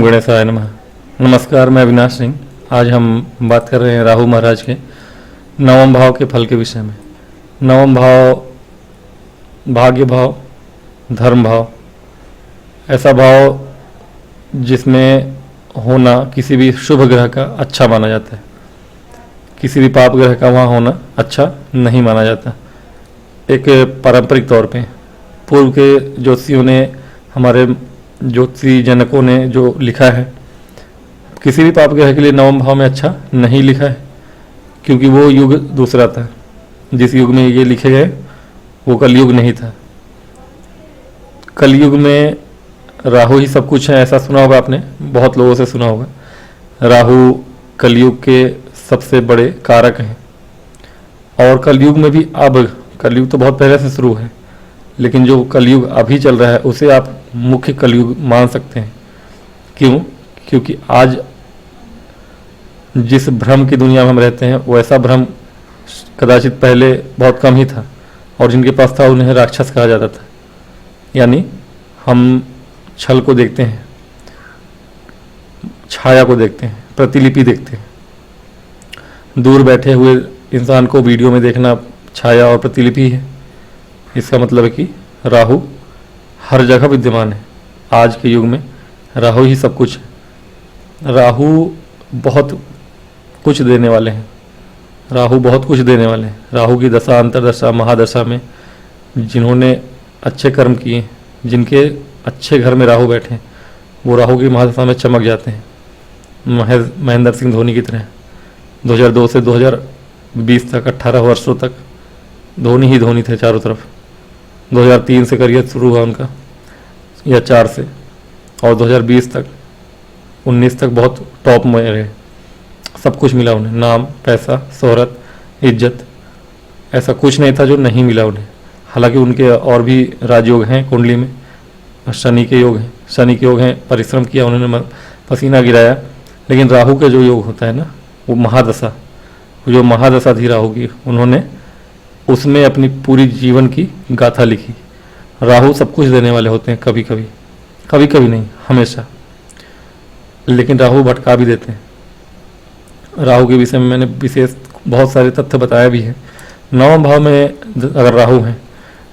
गणेशाय नमः। नमस्कार, मैं अविनाश सिंह। आज हम बात कर रहे हैं राहु महाराज के नवम भाव के फल के विषय में। नवम भाव भाग्य भाव, धर्म भाव, ऐसा भाव जिसमें होना किसी भी शुभ ग्रह का अच्छा माना जाता है। किसी भी पाप ग्रह का वहाँ होना अच्छा नहीं माना जाता। एक पारंपरिक तौर पे पूर्व के ज्योतिषियों ने, हमारे ज्योतिषी जनकों ने जो लिखा है, किसी भी पाप ग्रह के लिए नवम भाव में अच्छा नहीं लिखा है, क्योंकि वो युग दूसरा था। जिस युग में ये लिखे गए वो कलयुग नहीं था। कलयुग में राहु ही सब कुछ है, ऐसा सुना होगा आपने, बहुत लोगों से सुना होगा। राहु कलयुग के सबसे बड़े कारक हैं। और कलयुग में भी, अब कलयुग तो बहुत पहले से शुरू है, लेकिन जो कलयुग अभी चल रहा है उसे आप मुख्य कलयुग मान सकते हैं। क्यों? क्योंकि आज जिस भ्रम की दुनिया में हम रहते हैं वैसा भ्रम कदाचित पहले बहुत कम ही था, और जिनके पास था उन्हें राक्षस कहा जाता था। यानी हम छल को देखते हैं, छाया को देखते हैं, प्रतिलिपि देखते हैं। दूर बैठे हुए इंसान को वीडियो में देखना छाया और प्रतिलिपि है। इसका मतलब है कि राहु हर जगह विद्यमान है। आज के युग में राहु ही सब कुछ है। राहु बहुत कुछ देने वाले हैं। राहु बहुत कुछ देने वाले हैं। राहु की दशा, अंतरदशा, महादशा में जिन्होंने अच्छे कर्म किए, जिनके अच्छे घर में राहु बैठे, वो राहु की महादशा में चमक जाते हैं। महेंद्र सिंह धोनी की तरह 2002 से 2020 तक 18 वर्षों तक धोनी ही धोनी थे चारों तरफ। 2003 से करियर शुरू हुआ उनका, या 4 से, और 2020 तक 19 तक बहुत टॉप में रहे। सब कुछ मिला उन्हें, नाम, पैसा, शोहरत, इज्जत, ऐसा कुछ नहीं था जो नहीं मिला उन्हें। हालांकि उनके और भी राजयोग हैं कुंडली में। शनि के योग हैं, शनि के योग हैं, परिश्रम किया उन्होंने, पसीना गिराया। लेकिन राहु के जो योग होता है ना, वो महादशा, जो महादशा थी राहु की, उन्होंने उसमें अपनी पूरी जीवन की गाथा लिखी। राहु सब कुछ देने वाले होते हैं, कभी कभी, कभी कभी नहीं, हमेशा। लेकिन राहु भटका भी देते हैं। राहु के विषय में मैंने विशेष बहुत सारे तथ्य बताया भी है। नवम भाव में अगर राहु हैं,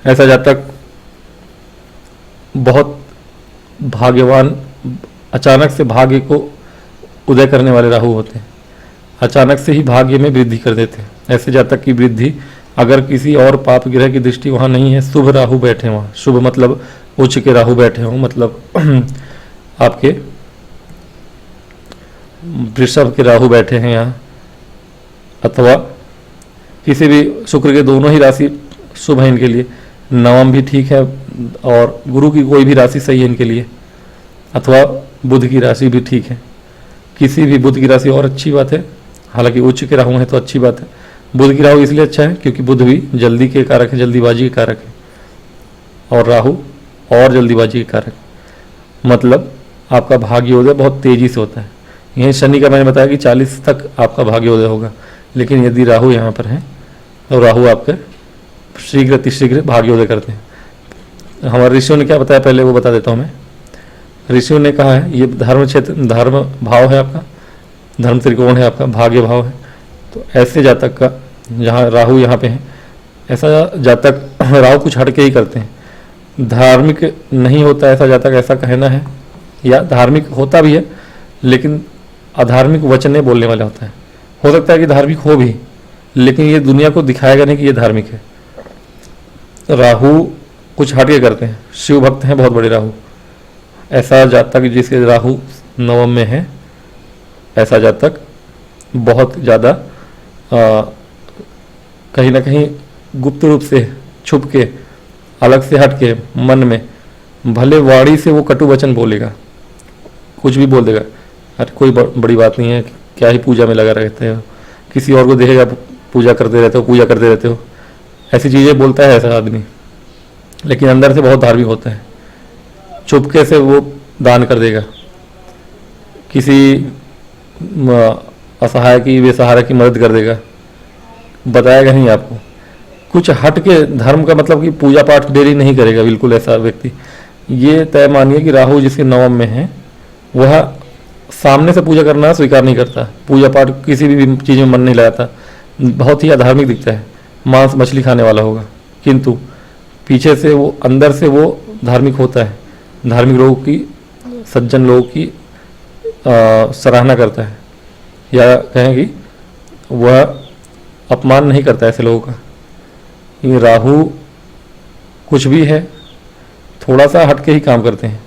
ऐसा जातक बहुत भाग्यवान, अचानक से भाग्य को उदय करने वाले राहु होते हैं। अचानक से ही भाग्य में वृद्धि कर देते हैं। ऐसे जातक की वृद्धि, अगर किसी और पाप ग्रह की दृष्टि वहाँ नहीं है, शुभ राहु बैठे वहाँ, शुभ मतलब उच्च के राहु बैठे हों, मतलब आपके वृषभ के राहु बैठे हैं यहाँ, अथवा किसी भी, शुक्र के दोनों ही राशि शुभ है इनके लिए, नवम भी ठीक है, और गुरु की कोई भी राशि सही है इनके लिए, अथवा बुध की राशि भी ठीक है। किसी भी, बुध की राशि और अच्छी बात है, हालांकि उच्च के राहु है तो अच्छी बात है। बुध की राहु इसलिए अच्छा है क्योंकि बुध भी जल्दी के कारक है, जल्दीबाजी के कारक है, और राहु और जल्दीबाजी के कारक। मतलब आपका भाग्योदय बहुत तेजी से होता है। यही शनि का मैंने बताया कि 40 तक आपका भाग्योदय होगा, लेकिन यदि राहु यहाँ पर है तो राहु आपके शीघ्र अतिशीघ्र भाग्योदय करते हैं। हमारे ऋषियों ने क्या बताया पहले वो बता देता हूँ मैं। ऋषियों ने कहा है, ये धर्म क्षेत्र, धर्म भाव है आपका, धर्म त्रिकोण है आपका, भाग्य भाव है। तो ऐसे जातक का, जहाँ राहु यहाँ पे है, ऐसा जातक, राहु कुछ हटके ही करते हैं। धार्मिक नहीं होता ऐसा जातक, ऐसा कहना है, या धार्मिक होता भी है लेकिन अधार्मिक वचनें बोलने वाला होता है। हो सकता है कि धार्मिक हो भी, लेकिन ये दुनिया को दिखाएगा नहीं कि ये धार्मिक है। राहु कुछ हटके करते हैं, शिव भक्त हैं बहुत बड़े राहु। ऐसा जातक जिसके राहु नवम में है, ऐसा जातक बहुत ज़्यादा कहीं ना कहीं गुप्त रूप से, छुप के, अलग से हट के, मन में, भले वाणी से वो कटु वचन बोलेगा, कुछ भी बोल देगा, अरे कोई बड़ी बात नहीं है, क्या ही पूजा में लगा रहते हो, किसी और को देखेगा पूजा करते रहते हो, पूजा करते रहते हो, ऐसी चीज़ें बोलता है ऐसा आदमी। लेकिन अंदर से बहुत धार्मिक होता है। चुपके से वो दान कर देगा, किसी असहाय की, बेसहारा की मदद कर देगा, बताएगा नहीं आपको। कुछ हट के धर्म का मतलब कि पूजा पाठ डेली नहीं करेगा बिल्कुल ऐसा व्यक्ति। ये तय मानिए कि राहु जिसके नवम में है वह सामने से पूजा करना स्वीकार नहीं करता, पूजा पाठ किसी भी चीज़ में मन नहीं लगाता, बहुत ही अधार्मिक दिखता है, मांस मछली खाने वाला होगा, किंतु पीछे से वो, अंदर से वो धार्मिक होता है, धार्मिक लोगों की, सज्जन लोगों की सराहना करता है, या कहें कि वह अपमान नहीं करता ऐसे लोगों का। ये राहु कुछ भी है, थोड़ा सा हट के ही काम करते हैं।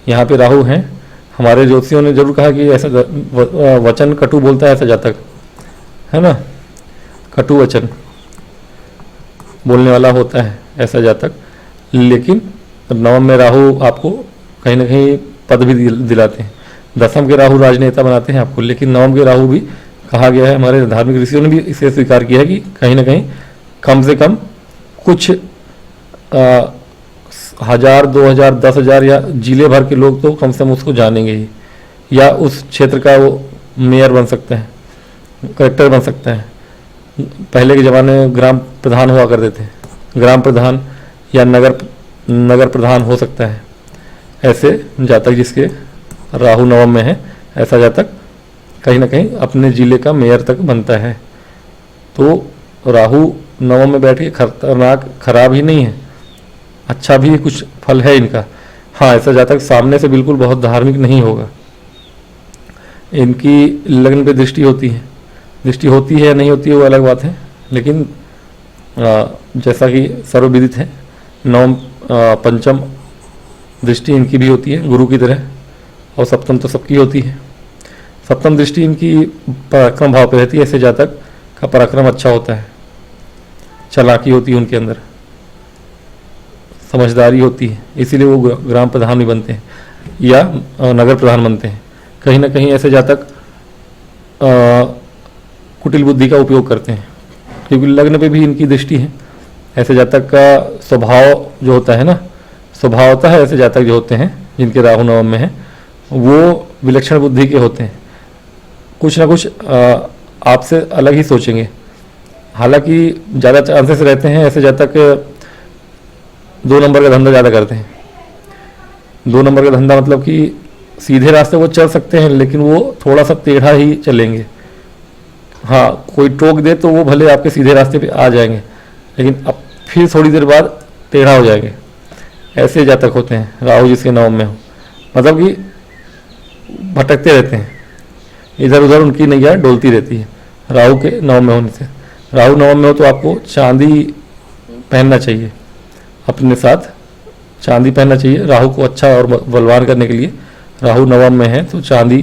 यहाँ पे राहु हैं, हमारे ज्योतिषियों ने जरूर कहा कि ऐसा वचन कटु बोलता है ऐसा जातक, है ना, कटु वचन बोलने वाला होता है ऐसा जातक। लेकिन नवम में राहु आपको कहीं ना कहीं पद भी दिलाते हैं, दसम के राहु राजनेता बनाते हैं आपको, लेकिन नवम के राहु भी कहा गया है, हमारे धार्मिक ऋषियों ने भी इसे स्वीकार किया है कि कहीं ना कहीं कम से कम कुछ 1000, 2000, 10,000 या जिले भर के लोग तो कम से कम उसको जानेंगे ही, या उस क्षेत्र का वो मेयर बन सकता है, कलेक्टर बन सकता है। पहले के ज़माने में ग्राम प्रधान हुआ करते थे, ग्राम प्रधान या नगर प्रधान हो सकता है। ऐसे जातक जिसके राहु नवम में है, ऐसा जातक कहीं ना कहीं अपने जिले का मेयर तक बनता है। तो राहु नवम में बैठ के खतरनाक, खराब ही नहीं है, अच्छा भी कुछ फल है इनका। हाँ, ऐसा जातक सामने से बिल्कुल बहुत धार्मिक नहीं होगा। इनकी लग्न पे दृष्टि होती है, दृष्टि होती है या नहीं होती है वो अलग बात है, लेकिन जैसा कि सर्वविदित है, नवम पंचम दृष्टि इनकी भी होती है गुरु की तरह, और सप्तम तो सबकी होती है। सप्तम दृष्टि इनकी पराक्रम भाव पे रहती है। ऐसे जातक का पराक्रम अच्छा होता है, चालाकी होती है उनके अंदर, समझदारी होती है, इसीलिए वो ग्राम प्रधान भी बनते हैं या नगर प्रधान बनते हैं। कहीं ना कहीं ऐसे जातक कुटिल बुद्धि का उपयोग करते हैं, क्योंकि लग्न पे भी इनकी दृष्टि है। ऐसे जातक का स्वभाव जो होता है ना, स्वभाव होता है, ऐसे जातक जो होते हैं जिनके राहु नवम में है, वो विलक्षण बुद्धि के होते हैं, कुछ ना कुछ आपसे अलग ही सोचेंगे। हालांकि ज़्यादा चांसेस रहते हैं ऐसे जातक 2 नंबर का धंधा ज़्यादा करते हैं। 2 नंबर का धंधा मतलब कि सीधे रास्ते वो चल सकते हैं, लेकिन वो थोड़ा सा टेढ़ा ही चलेंगे। हाँ, कोई टोक दे तो वो भले आपके सीधे रास्ते पे आ जाएंगे, लेकिन अब फिर थोड़ी देर बाद टेढ़ा हो जाएंगे। ऐसे जातक होते हैं राहु जिसके नवम में हो, मतलब कि भटकते रहते हैं, इधर उधर उनकी नैया डोलती रहती है राहु के नवम में होने से। राहु नवम में हो तो आपको चांदी पहनना चाहिए, अपने साथ चांदी पहनना चाहिए। राहु को अच्छा और बलवान करने के लिए, राहु नवम में है तो चांदी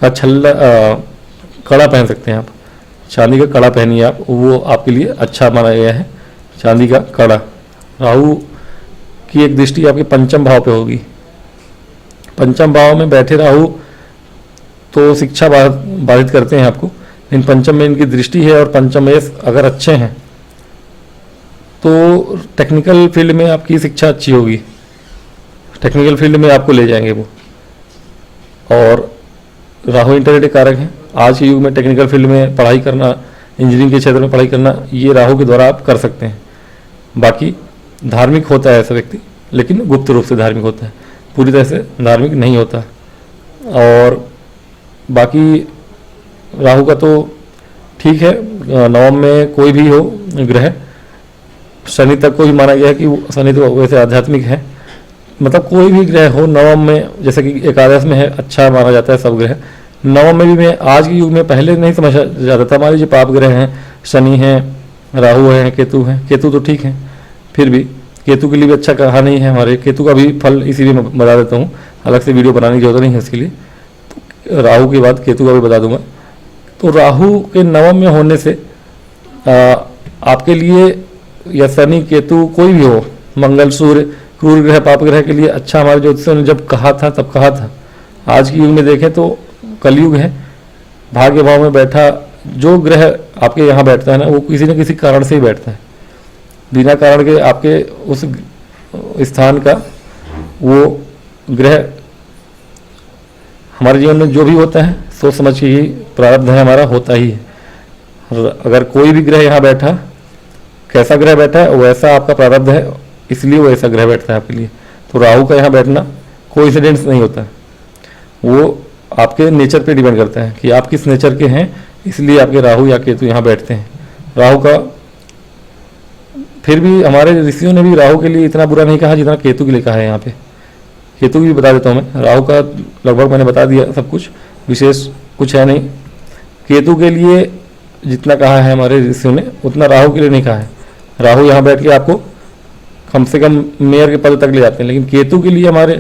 का छल्ला कड़ा पहन सकते हैं आप, चांदी का कड़ा पहनिए आप, वो आपके लिए अच्छा माना गया है, चांदी का कड़ा। राहु की एक दृष्टि आपके पंचम भाव पे होगी। पंचम भाव में बैठे राहु तो शिक्षा बाधित करते हैं आपको, लेकिन पंचम में इनकी दृष्टि है और पंचमेश अगर अच्छे हैं तो टेक्निकल फील्ड में आपकी शिक्षा अच्छी होगी, टेक्निकल फील्ड में आपको ले जाएंगे वो। और राहु इंटरनेट कारक है, आज के युग में टेक्निकल फील्ड में पढ़ाई करना, इंजीनियरिंग के क्षेत्र में पढ़ाई करना, ये राहु के द्वारा आप कर सकते हैं। बाकी धार्मिक होता है ऐसा व्यक्ति, लेकिन गुप्त रूप से धार्मिक होता है, पूरी तरह से धार्मिक नहीं होता। और बाकी राहु का तो ठीक है, नवम में कोई भी हो ग्रह, शनि तक को भी माना गया है कि शनि तो वैसे आध्यात्मिक है, मतलब कोई भी ग्रह हो नवम में, जैसे कि एकादश में है, अच्छा माना जाता है सब ग्रह। नवम में भी मैं आज के युग में पहले नहीं समझा जाता था, हमारे जो पाप ग्रह हैं, शनि हैं, राहु हैं, केतु हैं, केतु तो ठीक है, फिर भी केतु के लिए भी अच्छा कहा नहीं है हमारे, केतु का भी फल इसीलिए मैं बता देता हूँ, अलग से वीडियो बनाने की जरूरत नहीं है इसके लिए। तो राहु के बाद केतु का भी बता दूंगा। तो राहु के नवम में होने से आपके लिए, या शनि केतु कोई भी हो, मंगल सूर्य क्रूर ग्रह पाप ग्रह के लिए अच्छा हमारे ज्योतिषों ने जब कहा था तब कहा था। आज के युग में देखें तो कलयुग है, भाग्य भाव में बैठा जो ग्रह आपके यहाँ बैठता है ना, वो किसी न किसी कारण से ही बैठता है, बिना कारण के आपके उस स्थान का वो ग्रह। हमारे जीवन में जो भी होता है सोच समझ के ही प्रारब्ध है हमारा, होता ही है। अगर कोई भी ग्रह यहाँ बैठा, कैसा ग्रह बैठा है वैसा आपका प्रारब्ध है, इसलिए वो ऐसा ग्रह बैठता है आपके लिए। तो राहु का यहाँ बैठना कोई इंसिडेंट्स नहीं होता, वो आपके नेचर पे डिपेंड करता है कि आप किस नेचर के हैं, इसलिए आपके राहु या केतु यहाँ बैठते हैं। राहु का फिर भी हमारे ऋषियों ने भी राहु के लिए इतना बुरा नहीं कहा जितना केतु के लिए कहा है। यहाँ पे केतु भी बता देता हूँ मैं, राहु का लगभग मैंने बता दिया सब कुछ, विशेष कुछ है नहीं। केतु के लिए जितना कहा है हमारे ऋषियों ने उतना राहु के लिए नहीं कहा है। राहु यहाँ बैठ के आपको कम से कम मेयर के पद तक ले जाते हैं, लेकिन केतु के लिए हमारे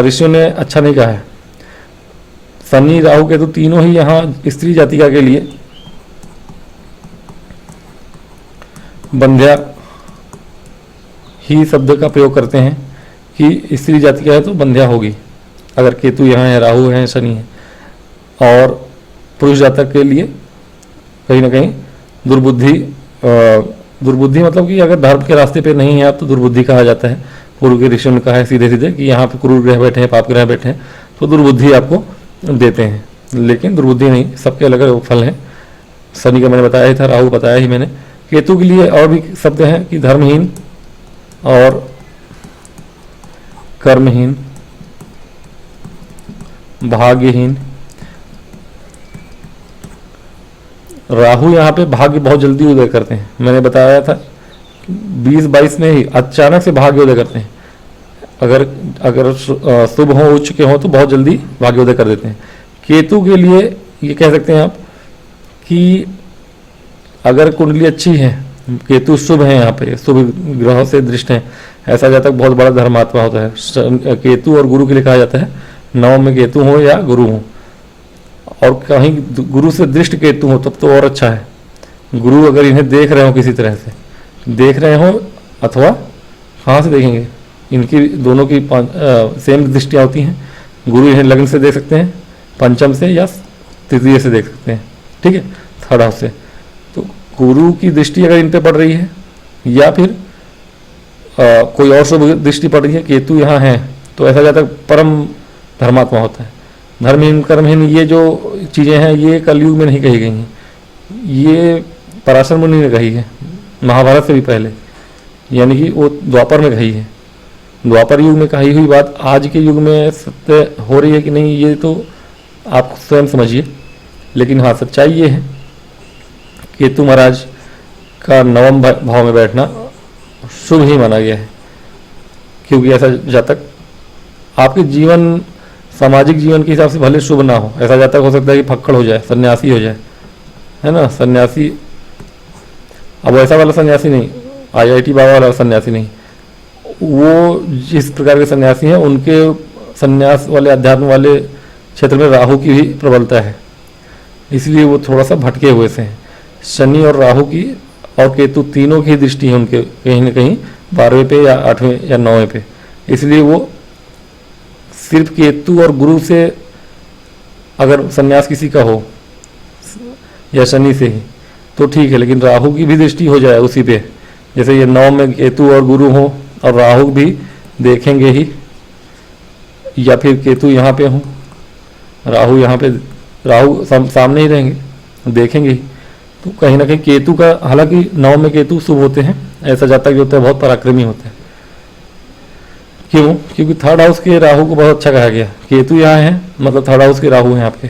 ऋषियों ने अच्छा नहीं कहा है। शनि राहु केतु तीनों ही यहाँ स्त्री जातिका के लिए बंध्या ही शब्द का प्रयोग करते हैं कि स्त्री जातिका है तो बंध्या होगी अगर केतु यहाँ है, राहु है, शनि है। और पुरुष जातक के लिए कहीं ना कहीं दुर्बुद्धि मतलब कि अगर धर्म के रास्ते पे नहीं है आप तो दुर्बुद्धि कहा जाता है। पूर्व के ऋषियों ने कहा है सीधे सीधे कि यहाँ पे क्रूर ग्रह बैठे हैं, पाप ग्रह बैठे हैं तो दुर्बुद्धि आपको देते हैं, लेकिन दुर्बुद्धि नहीं, सबके अलग अलग फल हैं। शनि का मैंने बताया ही था, राहु बताया ही मैंने। केतु के लिए और भी शब्द हैं कि धर्महीन और कर्महीन, भाग्यहीन। राहु यहाँ पे भाग्य बहुत जल्दी उदय करते हैं, मैंने बताया था 20-22 में ही अचानक से भाग्योदय करते हैं। अगर शुभ हो, उच्च के हो तो बहुत जल्दी भाग्योदय कर देते हैं। केतु के लिए ये कह सकते हैं आप कि अगर कुंडली अच्छी है, केतु शुभ है, यहाँ पे शुभ ग्रहों से दृष्ट है, ऐसा जातक बहुत बड़ा धर्मात्मा होता है। केतु और गुरु के लिए कहा जाता है, नवम में केतु हो या गुरु हो, और कहीं गुरु से दृष्ट केतु हो तब तो और अच्छा है। गुरु अगर इन्हें देख रहे हो, किसी तरह से देख रहे हो, अथवा कहाँ से देखेंगे, इनकी दोनों की सेम दृष्टियाँ होती हैं। गुरु इन्हें लग्न से देख सकते हैं, पंचम से या तृतीय से देख सकते हैं, ठीक है, थर्ड हाउस से। तो गुरु की दृष्टि अगर इन पे पड़ रही है या फिर कोई और शुभ दृष्टि पड़ रही है, केतु यहाँ है, तो ऐसा जाता परम धर्मात्मा होता है। धर्महीन कर्महीन ये जो चीज़ें हैं ये कलयुग में नहीं कही गई हैं, ये पराशर मुनि ने कही है महाभारत से भी पहले, यानी कि वो द्वापर में कही है। द्वापर युग में कही हुई बात आज के युग में सत्य हो रही है कि नहीं ये तो आप स्वयं समझिए, लेकिन हाँ सच्चाई ये है केतु महाराज का नवम भाव में बैठना शुभ ही माना गया है, क्योंकि ऐसा जातक आपके जीवन सामाजिक जीवन के हिसाब से भले शुभ ना हो, ऐसा जातक हो सकता है कि फक्कड़ हो जाए, सन्यासी हो जाए, है ना, सन्यासी। अब ऐसा वाला सन्यासी नहीं, IIT बाबा वाला सन्यासी नहीं, वो जिस प्रकार के सन्यासी हैं उनके सन्यास वाले अध्यात्म वाले क्षेत्र में राहु की भी प्रबलता है, इसलिए वो थोड़ा सा भटके हुए से हैं। शनि और राहु की और केतु तीनों की दृष्टि है उनके कहीं ना कहीं 12वें पे या 8वें या 9वें पे, इसलिए वो सिर्फ केतु और गुरु से अगर सन्यास किसी का हो या शनि से ही तो ठीक है, लेकिन राहु की भी दृष्टि हो जाए उसी पे, जैसे ये 9 में केतु और गुरु हो और राहु भी देखेंगे ही, या फिर केतु यहाँ पे हो, राहु यहाँ पे, राहु सामने ही रहेंगे, देखेंगे ही, तो कहीं ना कहीं केतु का, हालांकि 9 में केतु शुभ होते हैं, ऐसा जातक जो होता है बहुत पराक्रमी होता है। क्यों? क्योंकि थर्ड हाउस के राहु को बहुत अच्छा कहा गया। केतु यहाँ है मतलब थर्ड हाउस के राहु हैं आपके,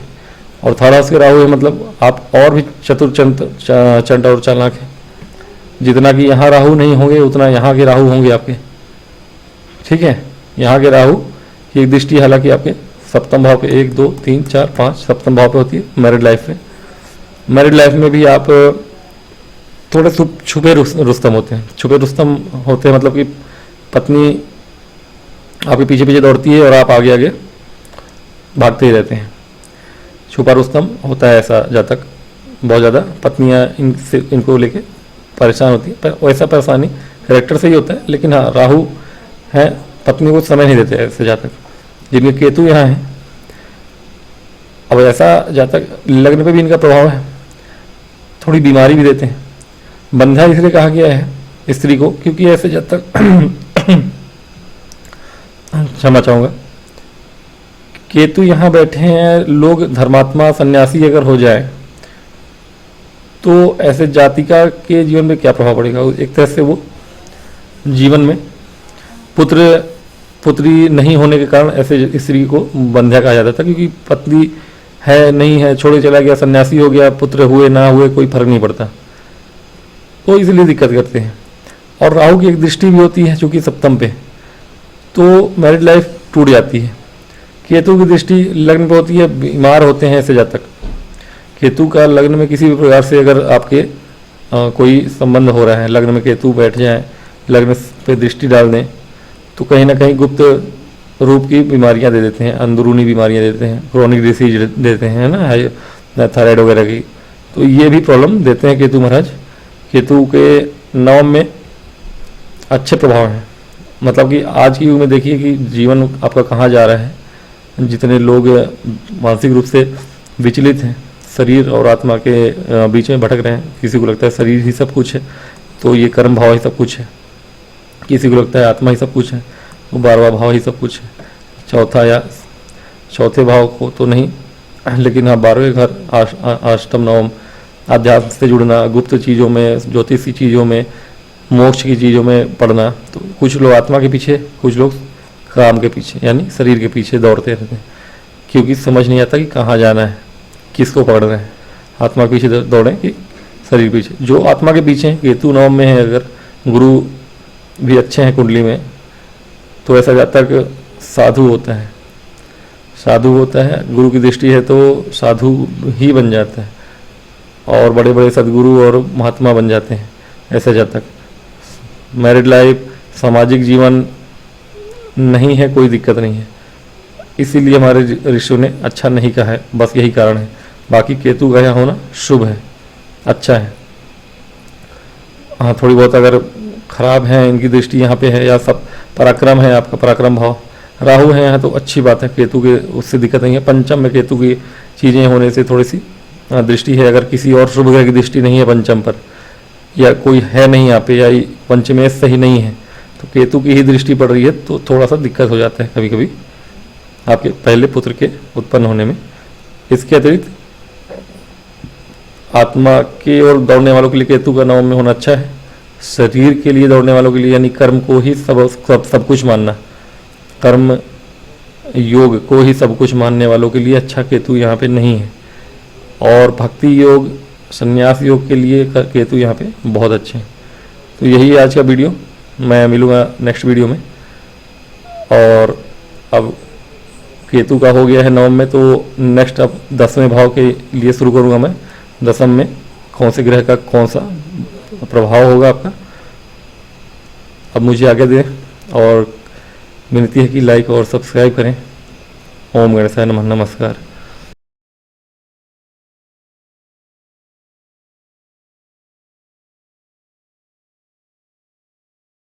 और थर्ड हाउस के राहु है मतलब आप और भी चतुर चंट और चालाक हैं। जितना कि यहाँ राहु नहीं होंगे उतना यहाँ के राहु होंगे आपके, ठीक है। यहाँ के राहु की एक दृष्टि हालांकि आपके सप्तम भाव पे 1 2 3 4 5 सप्तम भाव पे होती है मैरिड लाइफ में। मैरिड लाइफ में भी आप थोड़े छुपे रुस्तम होते हैं। छुपे रुस्तम होते हैं मतलब कि पत्नी आपके पीछे पीछे दौड़ती है और आप आगे आगे भागते ही रहते हैं। छुपा रुस्तम होता है ऐसा जातक, बहुत ज़्यादा पत्नियां इनको लेके परेशान होती है, पर वैसा परेशानी कैरेक्टर से ही होता है। लेकिन हाँ राहु है, पत्नी को समय नहीं देते ऐसे जातक। जिनके केतु यहाँ है, अब ऐसा जातक लग्न पे भी इनका प्रभाव है, थोड़ी बीमारी भी देते हैं। बंधा इसलिए कहा गया है स्त्री को क्योंकि ऐसे जातक क्षमा चाहूँगा, केतु यहाँ बैठे हैं। लोग धर्मात्मा सन्यासी अगर हो जाए तो ऐसे जातिका के जीवन में क्या प्रभाव पड़ेगा? एक तरह से वो जीवन में पुत्र पुत्री नहीं होने के कारण ऐसे स्त्री को बंध्या कहा जाता था, क्योंकि पत्नी है नहीं है, छोड़े चला गया, सन्यासी हो गया, पुत्र हुए ना हुए कोई फर्क नहीं पड़ता, तो इसलिए दिक्कत करते हैं। और राहु की एक दृष्टि भी होती है चूँकि सप्तम पे, तो मैरिड लाइफ टूट जाती है। केतु की दृष्टि लग्न पे होती है, बीमार होते हैं ऐसे जातक। केतु का लग्न में किसी भी प्रकार से अगर आपके कोई संबंध हो रहा है, लग्न में केतु बैठ जाए, लग्न पे दृष्टि डाल दें, तो कहीं ना कहीं गुप्त रूप की बीमारियां दे देते हैं, अंदरूनी बीमारियां देते हैं, क्रोनिक डिसीज देते हैं ना, थायराइड वगैरह की, तो ये भी प्रॉब्लम देते हैं केतु महाराज। केतु के नवम में अच्छे प्रभाव हैं, मतलब कि आज की युग में देखिए कि जीवन आपका कहाँ जा रहा है। जितने लोग मानसिक रूप से विचलित हैं, शरीर और आत्मा के बीच में भटक रहे हैं, किसी को लगता है शरीर ही सब कुछ है, तो ये कर्म भाव ही सब कुछ है, किसी को लगता है आत्मा ही सब कुछ है, वो 12वां भाव ही सब कुछ है, चौथा या चौथे भाव को तो नहीं, लेकिन हाँ 12वें घर, अष्टम नवम, आध्यात्म से जुड़ना, गुप्त चीज़ों में, ज्योतिष की चीज़ों में, मोक्ष की चीज़ों में पढ़ना। तो कुछ लोग आत्मा के पीछे, कुछ लोग काम के पीछे यानी शरीर के पीछे दौड़ते रहते हैं, क्योंकि समझ नहीं आता कि कहाँ जाना है, किसको पकड़ना है, आत्मा के पीछे दौड़ें कि शरीर पीछे। जो आत्मा के पीछे केतु नवम में है, अगर गुरु भी अच्छे हैं कुंडली में, तो ऐसा जातक साधु होता है, साधु होता है, गुरु की दृष्टि है तो साधु ही बन जाता है, और बड़े बड़े सदगुरु और महात्मा बन जाते हैं ऐसे जातक। मैरिड लाइफ, सामाजिक जीवन नहीं है, कोई दिक्कत नहीं है, इसीलिए हमारे ऋषियों ने अच्छा नहीं कहा है, बस यही कारण है। बाकी केतु का यहाँ होना शुभ है, अच्छा है। हाँ थोड़ी बहुत अगर खराब है, इनकी दृष्टि यहाँ पे है, या सब पराक्रम है, आपका पराक्रम भाव राहु है यहाँ, तो अच्छी बात है, केतु के उससे दिक्कत नहीं है। पंचम में केतु की चीज़ें होने से थोड़ी सी दृष्टि है, अगर किसी और शुभ ग्रह की दृष्टि नहीं है पंचम पर, या कोई है नहीं यहाँ पे, या पंचमेश सही नहीं है, तो केतु की ही दृष्टि पड़ रही है, तो थोड़ा सा दिक्कत हो जाता है कभी कभी आपके पहले पुत्र के उत्पन्न होने में। इसके अतिरिक्त आत्मा के और दौड़ने वालों के लिए केतु का नवम में होना अच्छा है। शरीर के लिए दौड़ने वालों के लिए, यानी कर्म को ही सब कुछ मानना, कर्म योग को ही सब कुछ मानने वालों के लिए अच्छा केतु यहाँ पे नहीं है। और भक्ति योग, संन्यास योग के लिए केतु यहाँ पे बहुत अच्छे हैं। तो यही आज का वीडियो, मैं मिलूँगा नेक्स्ट वीडियो में। और अब केतु का हो गया है नवम में, तो नेक्स्ट अब 10वें भाव के लिए शुरू करूँगा मैं। 10वीं में कौन से ग्रह का कौन सा प्रभाव होगा आपका, अब मुझे आगे दें, और विनती है कि लाइक और सब्सक्राइब करें। ओम गणेशाय नमः, नमस्कार।